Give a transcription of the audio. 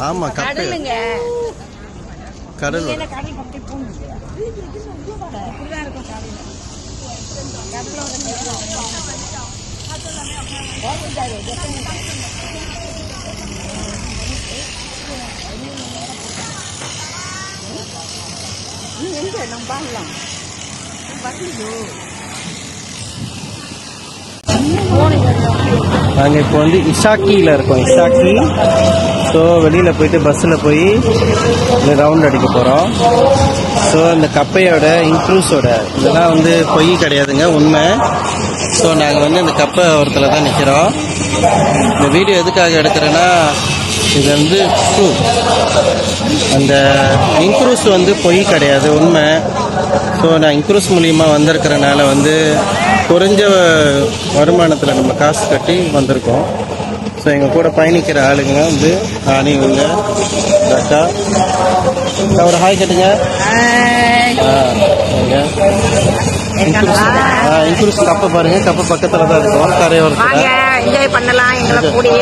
ஆமா கடலுங்க. கடல் எங்க நம்ம பார்க்கலாம். நாங்கள் இப்போ வந்து இசாக்கியில் இருக்கோம். இசாக்கி. ஸோ வெளியில் போயிட்டு பஸ்ஸில் போய் ரவுண்ட் அடிக்க போகிறோம். ஸோ இந்த கப்பையோட இன்க்ரூஸோட இதெல்லாம் வந்து பொய் கிடையாதுங்க, உண்மை. ஸோ நாங்கள் வந்து இந்த கப்பை ஓரத்தில் தான் நிற்கிறோம். இந்த வீடியோ எதுக்காக எடுக்கிறேன்னா, இது வந்து ட்ரூ. அந்த இன்க்ரூஸ் வந்து பொய் கிடையாது, உண்மை. ஸோ நான் இன்க்ரூஸ் மூலியமாக வந்திருக்கிறனால வந்து குறைஞ்ச வருமானத்தில் நம்ம காசு கட்டி வந்திருக்கோம். ஸோ எங்கள் கூட பயணிக்கிற ஆளுங்க வந்து நானே இவங்க அக்கா. ஒரு ஹாய் கட்டுங்க. இன்க்ரூஸ் கப்பை பாருங்க, கப்பை பக்கத்தில் தான் இருக்கும், கரையோரத்தில். என்ஜாய் பண்ணலாம் எங்களை கூடிய.